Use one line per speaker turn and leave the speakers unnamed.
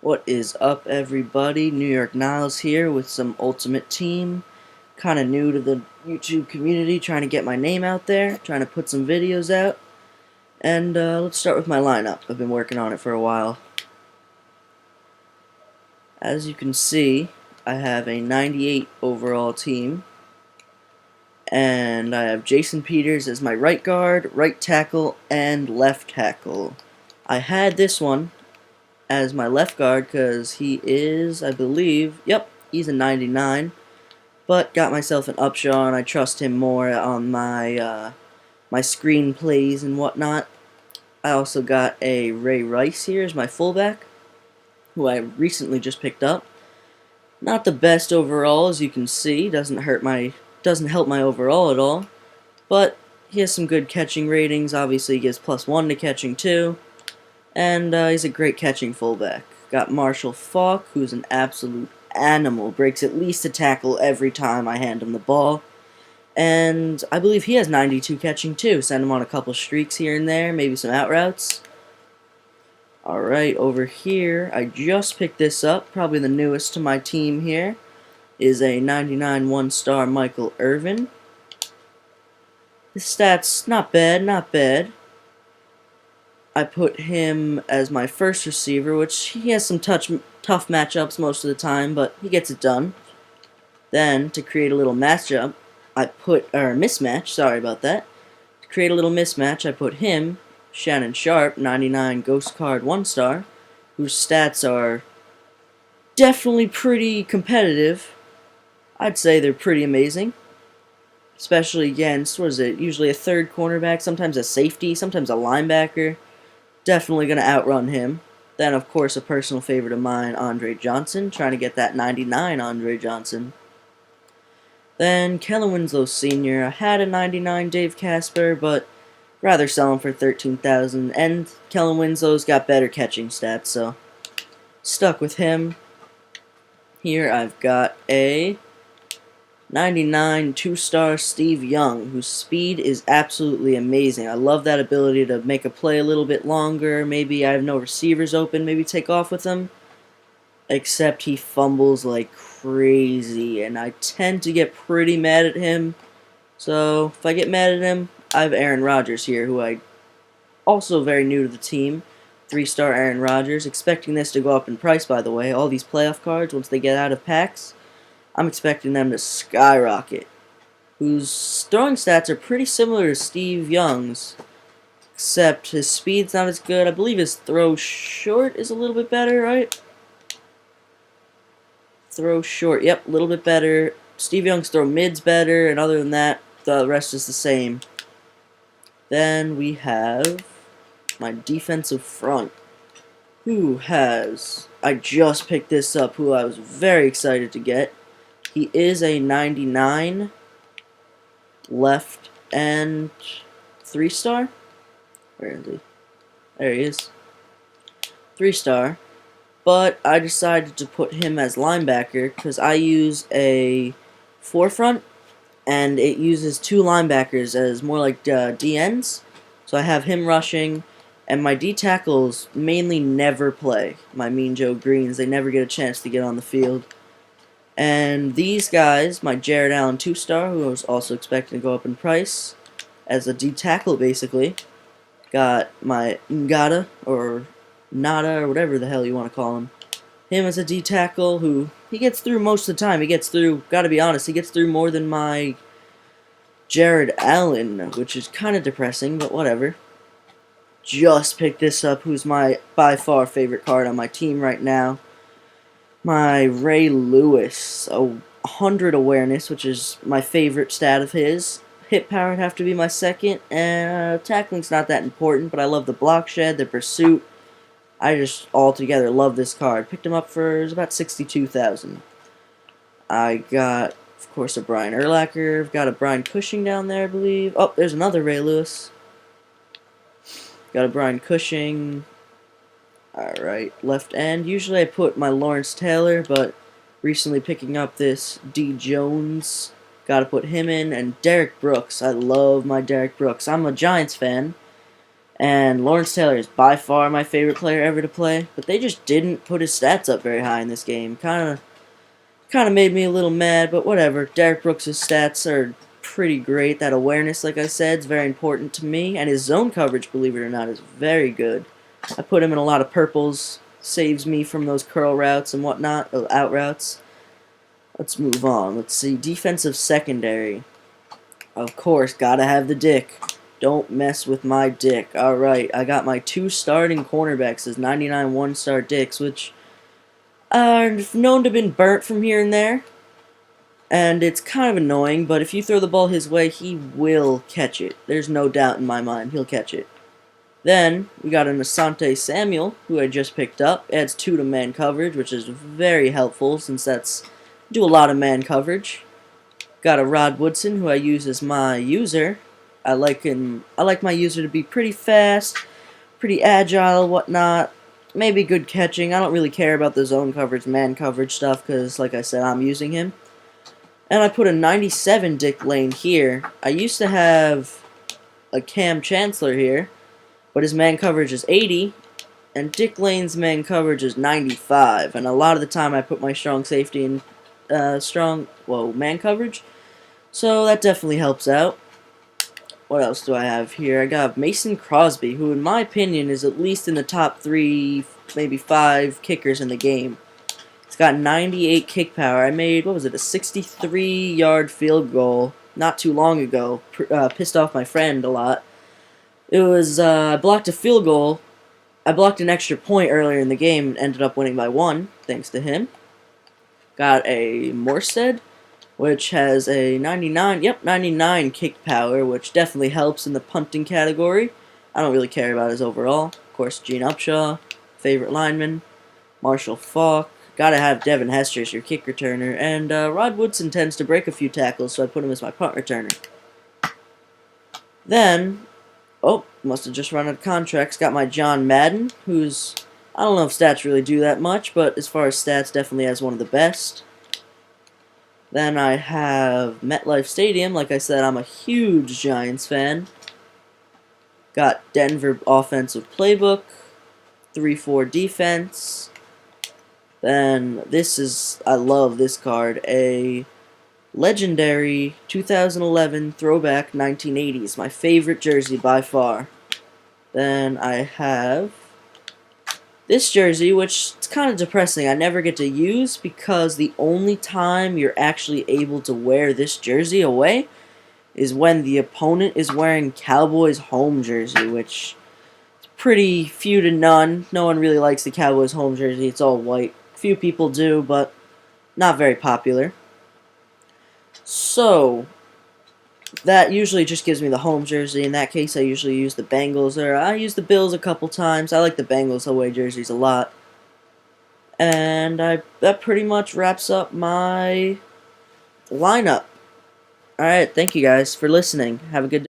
What is up, everybody? New York Niles here with some Ultimate Team. Kind of new to the YouTube community, trying to get my name out there, trying to put some videos out. And let's start with my lineup. I've been working on it for a while. As you can see, I have a 98 overall team. And I have Jason Peters as my right guard, right tackle, and left tackle. I had this one as my left guard because he is, I believe, yep, he's a 99. But got myself an Upshaw, and I trust him more on my my screenplays and whatnot. I also got a Ray Rice here as my fullback, who I recently just picked up. Not the best overall, as you can see. Doesn't help my overall at all. But he has some good catching ratings. Obviously, he gives +1 to catching too. And he's a great catching fullback. Got Marshall Faulk, who's an absolute animal. Breaks at least a tackle every time I hand him the ball. And I believe he has 92 catching too. Send him on a couple streaks here and there, maybe some out routes. Alright, over here, I just picked this up. Probably the newest to my team here is a 99 1-star Michael Irvin. His stats, not bad, not bad. I put him as my first receiver, which he has some tough matchups most of the time, but he gets it done. Then, to create a little mismatch, sorry about that. To create a little mismatch, I put him, Shannon Sharp, 99 Ghost Card 1-star, whose stats are definitely pretty competitive. I'd say they're pretty amazing. Especially against, what is it, usually a third cornerback, sometimes a safety, sometimes a linebacker. Definitely going to outrun him. Then, of course, a personal favorite of mine, Andre Johnson, trying to get that 99 Andre Johnson. Then, Kellen Winslow Sr. I had a 99 Dave Casper, but rather sell him for $13,000. And Kellen Winslow's got better catching stats, so stuck with him. Here I've got a 99 2-star Steve Young, whose speed is absolutely amazing. I love that ability to make a play a little bit longer. Maybe I have no receivers open, maybe take off with him. Except he fumbles like crazy, and I tend to get pretty mad at him. So if I get mad at him, I have Aaron Rodgers here, who I also very new to the team. 3-star Aaron Rodgers. Expecting this to go up in price, by the way. All these playoff cards, once they get out of packs, I'm expecting them to skyrocket. Whose throwing stats are pretty similar to Steve Young's, except his speed's not as good. I believe his throw short is a little bit better, right? Throw short, yep, a little bit better. Steve Young's throw mid's better, and other than that, the rest is the same. Then we have my defensive front, who has, I just picked this up, who I was very excited to get. He is a 99 left and 3-star. Where is he? There he is. 3-star. But I decided to put him as linebacker because I use a 4-front, and it uses 2 linebackers as more like DNs. So I have him rushing, and my D-tackles mainly never play. My Mean Joe Greens, they never get a chance to get on the field. And these guys, my Jared Allen 2-star, who I was also expecting to go up in price, as a D-tackle basically. Got my Ngata, or Nada, or whatever the hell you want to call him. Him as a D-tackle, who, he gets through most of the time. He gets through, gotta be honest, he gets through more than my Jared Allen, which is kind of depressing, but whatever. Just picked this up, who's my, by far, favorite card on my team right now. My Ray Lewis, a 100 awareness, which is my favorite stat of his. Hit power would have to be my second, and tackling's not that important, but I love the block shed, the pursuit. I just altogether love this card. Picked him up for about $62,000. I got, of course, a Brian Urlacher. I've got a Brian Cushing down there, I believe. Oh, there's another Ray Lewis. Got a Brian Cushing. Alright, left end. Usually I put my Lawrence Taylor, but recently picking up this D. Jones. Gotta put him in. And Derek Brooks. I love my Derek Brooks. I'm a Giants fan. And Lawrence Taylor is by far my favorite player ever to play, but they just didn't put his stats up very high in this game. Kind of made me a little mad, but whatever. Derrick Brooks' stats are pretty great. That awareness, like I said, is very important to me, and his zone coverage, believe it or not, is very good. I put him in a lot of purples, saves me from those curl routes and whatnot, out routes. Let's move on. Let's see, defensive secondary. Of course, gotta have the dick. Don't mess with my dick. Alright, I got my 2 starting cornerbacks as 99 one-star dicks, which are known to have been burnt from here and there. And it's kind of annoying, but if you throw the ball his way, he will catch it. There's no doubt in my mind, he'll catch it. Then, we got an Asante Samuel, who I just picked up. Adds 2 to man coverage, which is very helpful, since do a lot of man coverage. Got a Rod Woodson, who I use as my user. I like my user to be pretty fast, pretty agile, whatnot. Maybe good catching. I don't really care about the zone coverage, man coverage stuff, because, like I said, I'm using him. And I put a 97 Dick Lane here. I used to have a Cam Chancellor here, but his man coverage is 80, and Dick Lane's man coverage is 95. And a lot of the time I put my strong safety in man coverage, so that definitely helps out. What else do I have here? I got Mason Crosby, who in my opinion is at least in the top 3, maybe 5 kickers in the game. He's got 98 kick power. I made, what was it, a 63-yard field goal not too long ago. Pissed off my friend a lot. It was, I blocked a field goal. I blocked an extra point earlier in the game and ended up winning by 1, thanks to him. Got a Morstead, which has a 99 kick power, which definitely helps in the punting category. I don't really care about his overall. Of course, Gene Upshaw, favorite lineman. Marshall Faulk. Gotta have Devin Hester as your kick returner. And Rod Woodson tends to break a few tackles, so I put him as my punt returner. Then, must have just run out of contracts. Got my John Madden, who's, I don't know if stats really do that much, but as far as stats, definitely has one of the best. Then I have MetLife Stadium. Like I said, I'm a huge Giants fan. Got Denver offensive playbook, 3-4 defense. Then I love this card, a legendary 2011 throwback 1980s, my favorite jersey by far. Then I have this jersey, which is kind of depressing. I never get to use because the only time you're actually able to wear this jersey away is when the opponent is wearing Cowboys home jersey, which is pretty few to none. No one really likes the Cowboys home jersey. It's all white. Few people do, but not very popular. So, that usually just gives me the home jersey. In that case, I usually use the Bengals, or I use the Bills a couple times. I like the Bengals away jerseys a lot. And that pretty much wraps up my lineup. Alright, thank you guys for listening. Have a good day.